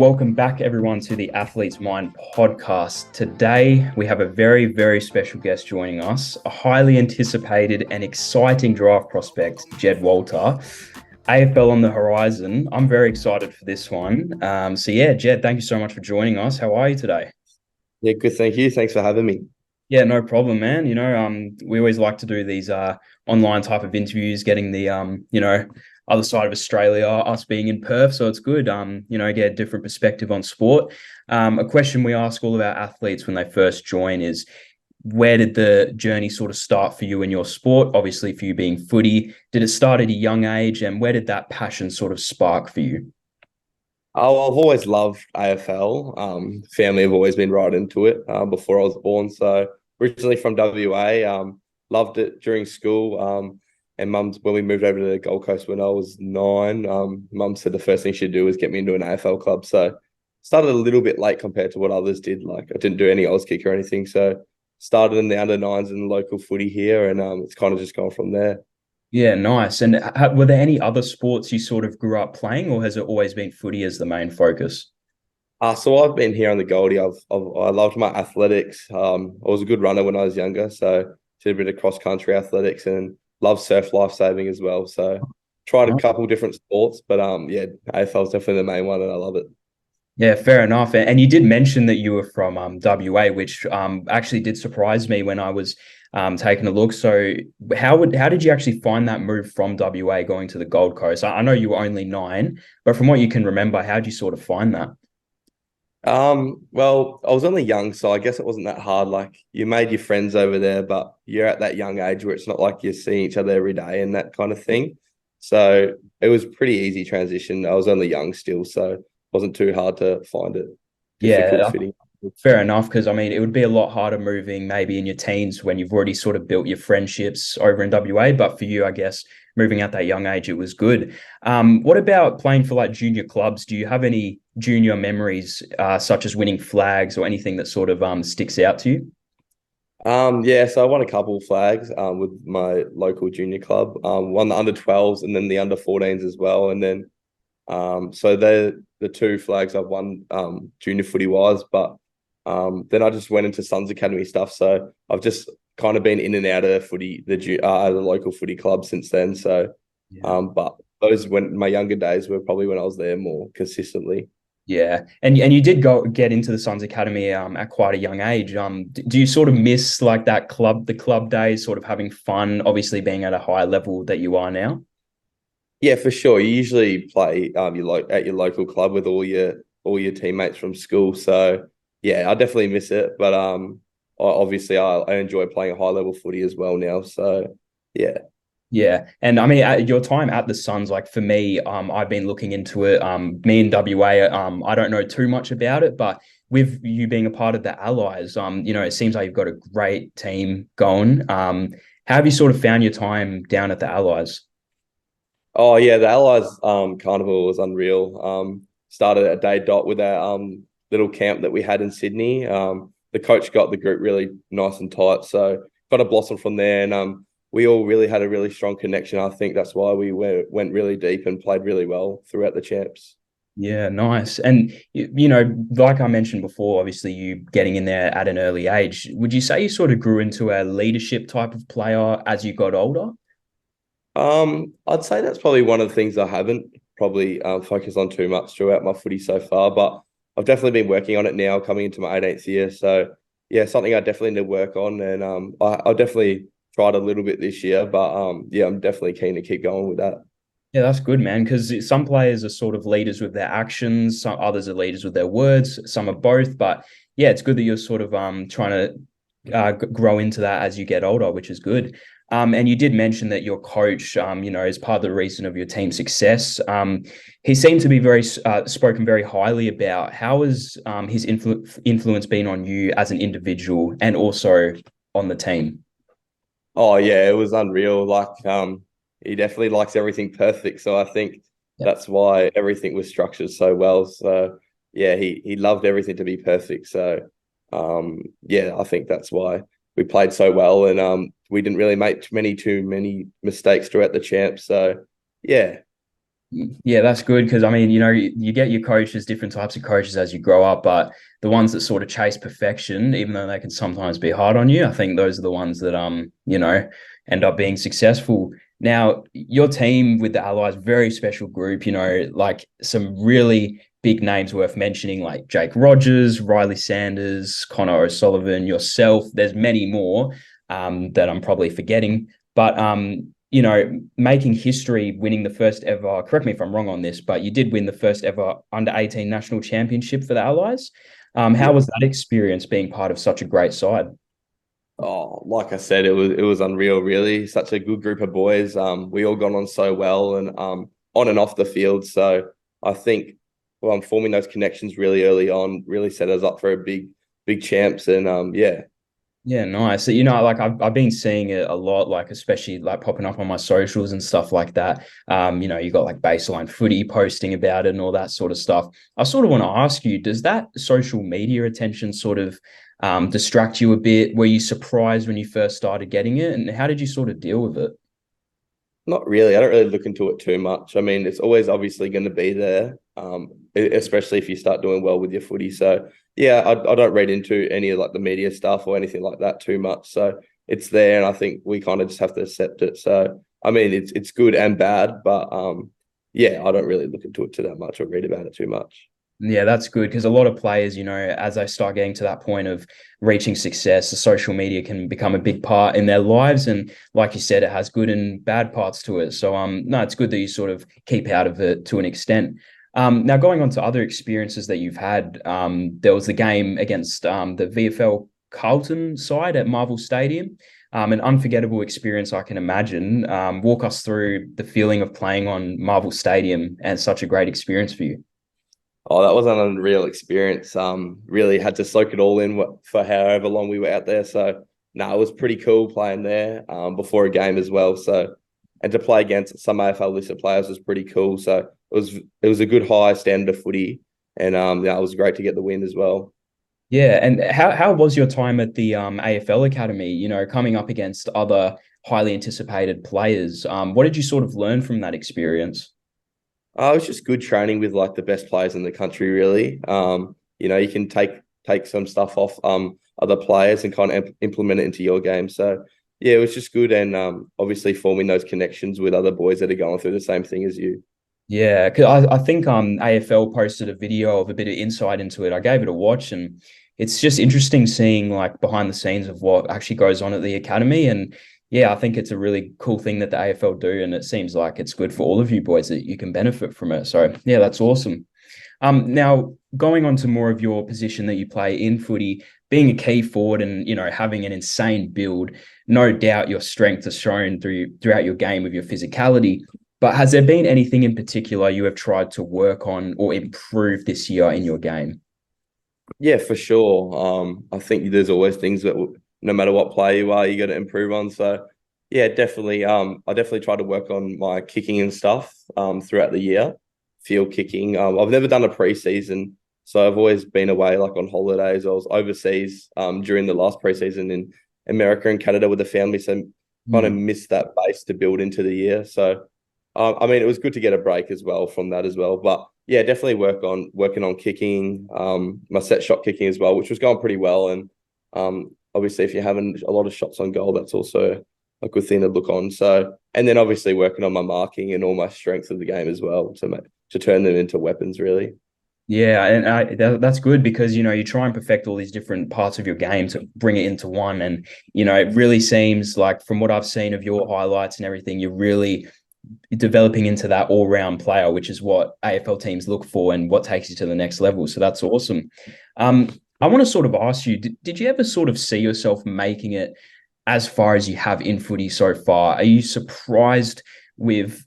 welcome back everyone to the Athlete's Mind podcast. Today, we have a very, very special guest joining us, a highly anticipated and exciting draft prospect, Jed Walter. AFL on the horizon. I'm very excited for this one. Jed, thank you so much for joining us. How are you today? Yeah, good. Thank you. Thanks for having me. Yeah, no problem, man. We always like to do these online type of interviews, getting the other side of Australia, us being in Perth, so it's good. Get a different perspective on sport. A question we ask all of our athletes when they first join is, where did the journey sort of start for you in your sport? Obviously, for you being footy, did it start at a young age, and where did that passion sort of spark for you? Oh, I've always loved AFL. Family have always been right into it before I was born. So originally from WA, loved it during school. And mum's when we moved over to the Gold Coast when I was 9, mum said the first thing she'd do was get me into an AFL club. So started a little bit late compared to what others did. Like I didn't do any Auskick or anything. So started in the under nines in the local footy here, and it's kind of just gone from there. Yeah, nice. And were there any other sports you sort of grew up playing, or has it always been footy as the main focus? So I've been here on the Goldie. I loved my athletics. I was a good runner when I was younger, so did a bit of cross country athletics and love surf lifesaving as well. So tried a couple different sports, but yeah, AFL is definitely the main one, and I love it. Yeah, fair enough. And you did mention that you were from WA, which actually did surprise me when I was taking a look. So how did you actually find that move from WA going to the Gold Coast? I know you were only 9, but from what you can remember, how did you sort of find that? Well, I was only young, so I guess it wasn't that hard. Like you made your friends over there, but you're at that young age where it's not like you're seeing each other every day and that kind of thing. So it was pretty easy transition. I was only young still, so it wasn't too hard to find it difficult Yeah, fitting. fair enough, because I mean, it would be a lot harder moving maybe in your teens when you've already sort of built your friendships over in WA. But for you, I guess moving at that young age, it was good. What about playing for like junior clubs? Do you have any junior memories, such as winning flags or anything that sort of sticks out to you? Yeah, so I won a couple of flags with my local junior club. Won the under 12s and then the under 14s as well. And then so they're the two flags I've won junior footy wise, but then I just went into Suns Academy stuff. So I've just kind of been in and out of footy, the local footy club since then. So Yeah. but those when my younger days were probably when I was there more consistently. Yeah, and you did go get into the Suns Academy at quite a young age. Do you sort of miss like the club days, sort of having fun, obviously being at a higher level that you are now? Yeah, for sure. You usually play at your local club with all your teammates from school. So yeah, I definitely miss it. But I enjoy playing a high level footy as well now. So yeah. Yeah, and I mean, at your time at the Suns, like for me, I've been looking into it. Me in WA, I don't know too much about it, but with you being a part of the Allies, it seems like you've got a great team going. How have you sort of found your time down at the Allies? Oh yeah, the Allies carnival was unreal. Started at day dot with our little camp that we had in Sydney. The coach got the group really nice and tight, so got a blossom from there, and we all really had a really strong connection. I think that's why we went really deep and played really well throughout the champs. Yeah, nice. And like I mentioned before, obviously you getting in there at an early age, would you say you sort of grew into a leadership type of player as you got older? I'd say that's probably one of the things I haven't probably focused on too much throughout my footy so far, but I've definitely been working on it now, coming into my 18th year. So yeah, something I definitely need to work on, and I definitely tried a little bit this year, but yeah, I'm definitely keen to keep going with that. Yeah, that's good, man. Because some players are sort of leaders with their actions, some others are leaders with their words, some are both. But yeah, it's good that you're sort of trying to grow into that as you get older, which is good. And you did mention that your coach, is part of the reason of your team's success. He seemed to be very spoken very highly about. How has his influence been on you as an individual and also on the team? Oh yeah, it was unreal. Like he definitely likes everything perfect. So I think that's why everything was structured so well. So yeah, he loved everything to be perfect. So yeah, I think that's why we played so well, and we didn't really make too many mistakes throughout the champ. So yeah. Yeah, that's good because I mean, you get your coaches, different types of coaches as you grow up, but the ones that sort of chase perfection, even though they can sometimes be hard on you, I think those are the ones that end up being successful. Now, your team with the Allies, very special group, like some really big names worth mentioning, like Jake Rogers, Riley Sanders, Connor O'Sullivan, yourself. There's many more that I'm probably forgetting. But making history, winning the first ever, correct me if I'm wrong on this, but you did win the first ever under 18 national championship for the Allies. How Yeah. was that experience being part of such a great side? Oh, like I said, it was unreal, really. Such a good group of boys. We all got on so well and on and off the field. So I think forming those connections really early on really set us up for a big champs. And yeah. Yeah, nice. So, like I've been seeing it a lot, like especially like popping up on my socials and stuff like that. You got like baseline footy posting about it and all that sort of stuff. I sort of want to ask you, does that social media attention sort of distract you a bit? Were you surprised when you first started getting it? And how did you sort of deal with it? Not really. I don't really look into it too much. I mean, it's always obviously going to be there, especially if you start doing well with your footy. So yeah, I don't read into any of like the media stuff or anything like that too much. So it's there, and I think we kind of just have to accept it. So I mean, it's good and bad, but yeah, I don't really look into it too that much or read about it too much. Yeah, that's good because a lot of players, as they start getting to that point of reaching success, the social media can become a big part in their lives. And like you said, it has good and bad parts to it. So no, it's good that you sort of keep out of it to an extent. Now going on to other experiences that you've had, there was the game against the VFL Carlton side at Marvel Stadium. An unforgettable experience, I can imagine. Walk us through the feeling of playing on Marvel Stadium and such a great experience for you. Oh, that was an unreal experience. Really had to soak it all in for however long we were out there. So, no, it was pretty cool playing there before a game as well. So, and to play against some AFL listed players was pretty cool. So it was a good high standard of footy, and yeah, it was great to get the win as well. Yeah, and how was your time at the AFL Academy? Coming up against other highly anticipated players. What did you sort of learn from that experience? It was just good training with like the best players in the country, really. You can take some stuff off other players and kind of implement it into your game. So yeah, it was just good, and obviously forming those connections with other boys that are going through the same thing as you. Yeah, because I think AFL posted a video of a bit of insight into it. I gave it a watch, and it's just interesting seeing like behind the scenes of what actually goes on at the academy. And yeah, I think it's a really cool thing that the AFL do, and it seems like it's good for all of you boys that you can benefit from it. So yeah, that's awesome. Now going on to more of your position that you play in footy, being a key forward and having an insane build, no doubt your strength is shown throughout your game with your physicality. But has there been anything in particular you have tried to work on or improve this year in your game? Yeah, for sure. I think there's always things that no matter what player you are, you got to improve on. So yeah, definitely. I definitely try to work on my kicking and stuff throughout the year, field kicking. I've never done a preseason, so I've always been away like on holidays. I was overseas during the last preseason in America and Canada with the family, so kind of Hmm. missed that base to build into the year. So I mean, it was good to get a break as well from that as well. But yeah, definitely working on kicking, my set shot kicking as well, which was going pretty well. And obviously, if you're having a lot of shots on goal, that's also a good thing to look on. So, and then obviously working on my marking and all my strengths of the game as well to turn them into weapons, really. Yeah, and that's good because you try and perfect all these different parts of your game to bring it into one, and it really seems like from what I've seen of your highlights and everything, you're really developing into that all-round player, which is what AFL teams look for and what takes you to the next level. So that's awesome. I want to sort of ask you, did you ever sort of see yourself making it as far as you have in footy so far? Are you surprised with,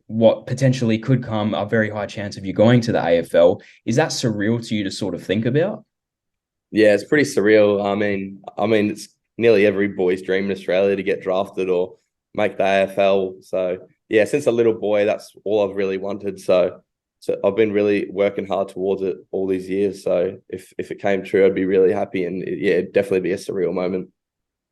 what potentially could come a very high chance of you going to the AFL? Is that surreal to you to sort of think about? Yeah, it's pretty surreal. I mean, it's nearly every boy's dream in Australia to get drafted or make the AFL. So yeah, since a little boy, that's all I've really wanted. So I've been really working hard towards it all these years. So if it came true, I'd be really happy, and yeah, it'd definitely be a surreal moment.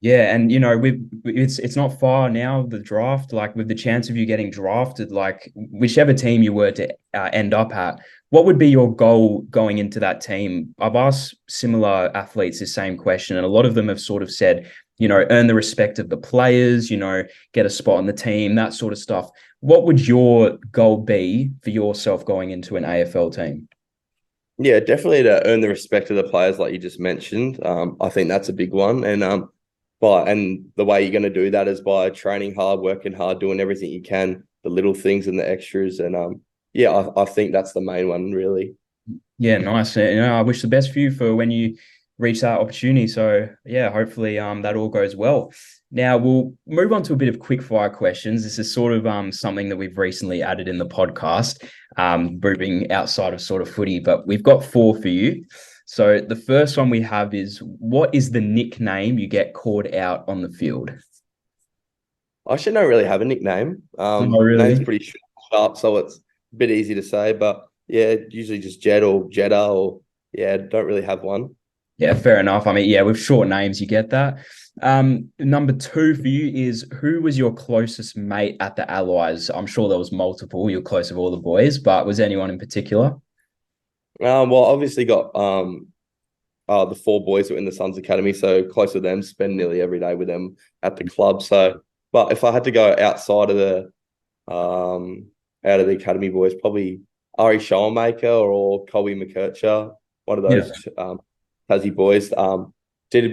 Yeah, and with it's not far now, the draft, like with the chance of you getting drafted, like whichever team you were to end up at, what would be your goal going into that team? I've asked similar athletes the same question, and a lot of them have sort of said, earn the respect of the players, get a spot on the team, that sort of stuff. What would your goal be for yourself going into an AFL team? Yeah, definitely to earn the respect of the players, like you just mentioned. I think that's a big one, and the way you're going to do that is by training hard, working hard, doing everything you can, the little things and the extras, and yeah, I think that's the main one, really. Yeah, nice. I wish the best for you for when you reach that opportunity. So yeah, hopefully that all goes well. Now we'll move on to a bit of quick fire questions. This is sort of something that we've recently added in the podcast, moving outside of sort of footy, but we've got four for you. So the first one we have is, what is the nickname you get called out on the field? I should not really have a nickname. Oh, Name's really? pretty sharp, so it's a bit easy to say. But yeah, usually just Jed or Jeddah, or yeah, don't really have one. Yeah, fair enough. I mean, yeah, with short names, you get that. Number two for you is, who was your closest mate at the Allies? I'm sure there was multiple. You're close with all the boys, but was anyone in particular? Well, obviously got the four boys who are in the Suns Academy, so close to them. Spend nearly every day with them at the club. So, but if I had to go outside of the out of the academy boys, probably Ari Schoenmaker or Colby McKercher, one of Yeah. those Tassie boys. Done a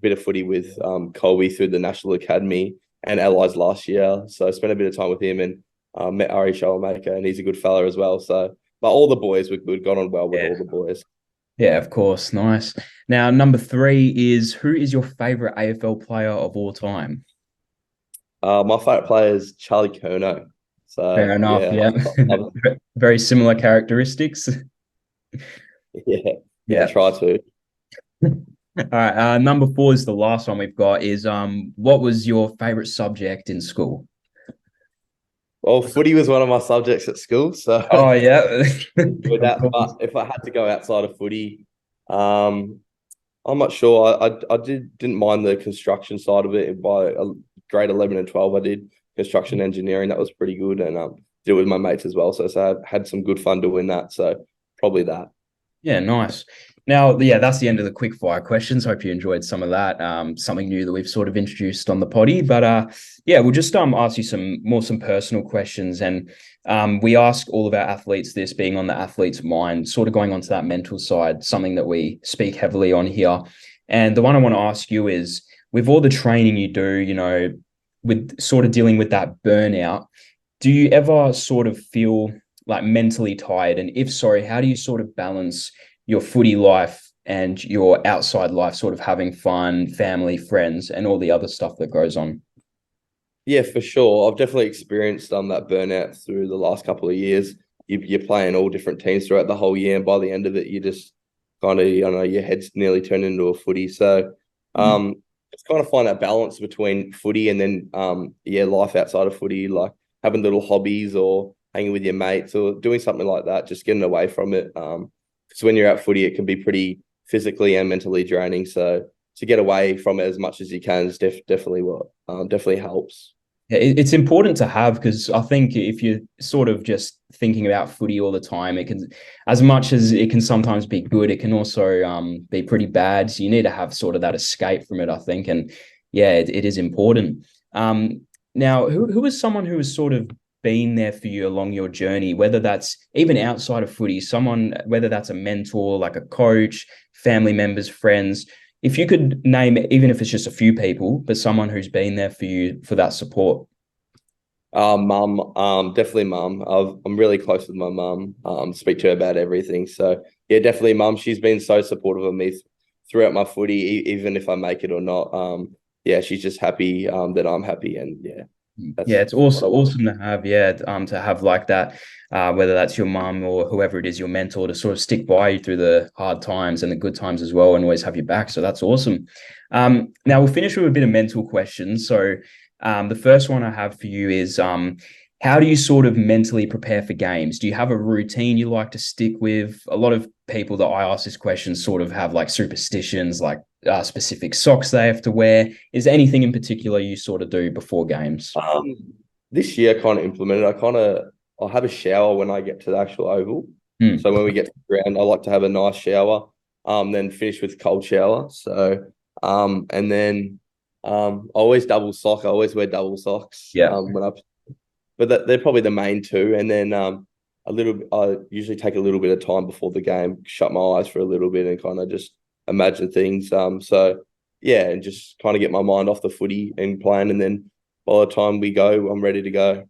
bit of footy with Colby through the National Academy and Allies last year. So I spent a bit of time with him and met Ari Schoenmaker, and he's a good fella as well. So, but all the boys were good, got on well with Yeah. all the boys. Yeah, of course. Nice. Now, number three is, who is your favorite AFL player of all time? My favorite player is Charlie Curnow. Fair So enough. yeah, Yeah. Very similar characteristics. yeah, yeah. Yeah. Try to. All right. Number four is the last one we've got. Is what was your favorite subject in school? Well, footy was one of my subjects at school, so Oh yeah, with of that. course. But if I had to go outside of footy, um, I'm not sure. I didn't mind the construction side of it. By grade 11 and 12, I did construction engineering. That was pretty good, and did it with my mates as well. So I had some good fun doing that. So probably that. Yeah, nice. Now, yeah, that's the end of the quick fire questions. Hope you enjoyed some of that. Something new that we've sort of introduced on the potty. But yeah, we'll just ask you some personal questions. And we ask all of our athletes this, being on the athlete's mind, sort of going onto that mental side, something that we speak heavily on here. And the one I want to ask you is, with all the training you do, with sort of dealing with that burnout, do you ever sort of feel like mentally tired? And if so, how do you sort of balance your footy life and your outside life, sort of having fun, family, friends, and all the other stuff that goes on? Yeah, for sure. I've definitely experienced that burnout through the last couple of years. You're playing all different teams throughout the whole year, and by the end of it, you just kind of, your head's nearly turned into a footy. So, it's kind of find that balance between footy and then, life outside of footy, like having little hobbies or hanging with your mates or doing something like that, just getting away from it. Because when you're at footy, it can be pretty physically and mentally draining. So to get away from it as much as you can is definitely what definitely helps. Yeah, it's important to have, because I think if you're sort of just thinking about footy all the time, it can, as much as it can sometimes be good, it can also be pretty bad. So you need to have sort of that escape from it, I think. And yeah, it is important. Now, who was someone who has sort of been there for you along your journey, whether that's even outside of footy, someone, whether that's a mentor, like a coach, family members, friends, if you could name, even if it's just a few people, but someone who's been there for you for that support. Mum, definitely mum. I'm really close with my mum. Speak to her about everything. So yeah, definitely mum. She's been so supportive of me throughout my footy, even if I make it or not. Yeah, she's just happy that I'm happy, and yeah, Yeah, that's it's what I awesome, want. awesome to have. Yeah, to have like that, whether that's your mum or whoever it is, your mentor, to sort of stick by you through the hard times and the good times as well, and always have your back. So that's awesome. Now we'll finish with a bit of mental questions. So, the first one I have for you is, how do you sort of mentally prepare for games? Do you have a routine you like to stick with? A lot of people that I ask this question sort of have like superstitions, like specific socks they have to wear? Is there anything in particular you sort of do before games? This year, kind of implemented. I'll have a shower when I get to the actual oval. Hmm. So when we get to the ground, I like to have a nice shower. Then finish with cold shower. So, and then always double sock. I always wear double socks. Yeah. But they're probably the main two. And then I usually take a little bit of time before the game, shut my eyes for a little bit, and kind of just imagine things. So yeah, and just kind of get my mind off the footy and playing, and then by the time we go, I'm ready to go.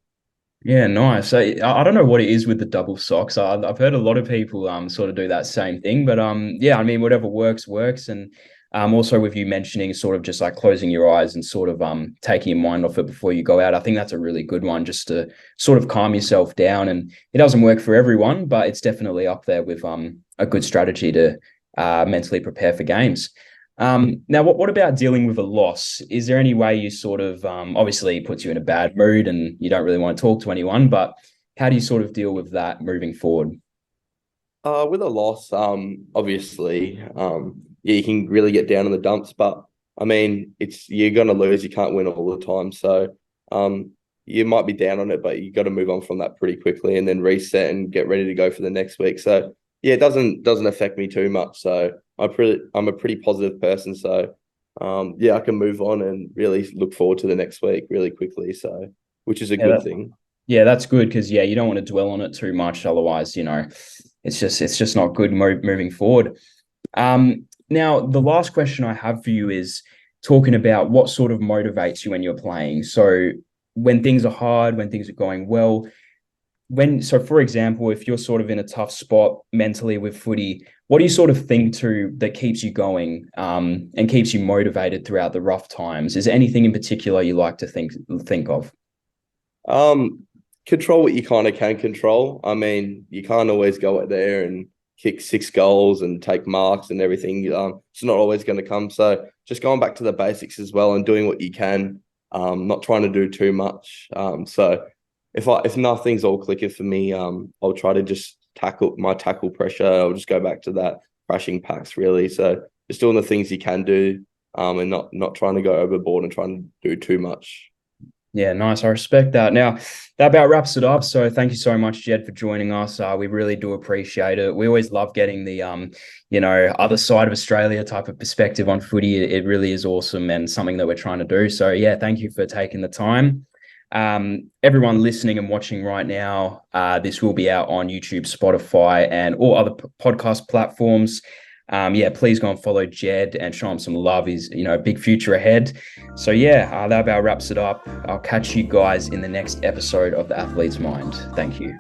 Yeah, nice. So I don't know what it is with the double socks. I've heard a lot of people sort of do that same thing, but yeah, I mean whatever works works, and also with you mentioning sort of just like closing your eyes and sort of taking your mind off it before you go out. I think that's a really good one just to sort of calm yourself down. And it doesn't work for everyone, but it's definitely up there with a good strategy to mentally prepare for games. Now, what about dealing with a loss? Is there any way you sort of obviously it puts you in a bad mood and you don't really want to talk to anyone, but how do you sort of deal with that moving forward? With a loss, obviously, yeah, you can really get down in the dumps, but I mean, you're gonna lose. You can't win all the time, so you might be down on it, but you got to move on from that pretty quickly and then reset and get ready to go for the next week. So yeah, it doesn't affect me too much. So I'm a pretty positive person. So yeah, I can move on and really look forward to the next week really quickly. So which is a Yeah, good thing. yeah, that's good because yeah, you don't want to dwell on it too much. Otherwise, it's just not good moving forward. Now the last question I have for you is talking about what sort of motivates you when you're playing. So when things are hard, when things are going well, for example, if you're sort of in a tough spot mentally with footy, what do you sort of think to that keeps you going and keeps you motivated throughout the rough times? Is there anything in particular you like to think of? Control what you kind of can control. I mean, you can't always go out there and kick 6 goals and take marks and everything. It's not always going to come. So just going back to the basics as well and doing what you can, not trying to do too much. So if nothing's all clicking for me, I'll try to just tackle pressure. I'll just go back to that crashing packs really. So just doing the things you can do, and not trying to go overboard and trying to do too much. Yeah, nice. I respect that. Now, that about wraps it up. So thank you so much, Jed, for joining us. We really do appreciate it. We always love getting the other side of Australia type of perspective on footy. It really is awesome and something that we're trying to do. So yeah, thank you for taking the time. Everyone listening and watching right now, this will be out on YouTube, Spotify, and all other podcast platforms. Yeah, please go and follow Jed and show him some love. He's, a big future ahead. So yeah, that about wraps it up. I'll catch you guys in the next episode of The Athlete's Mind. Thank you.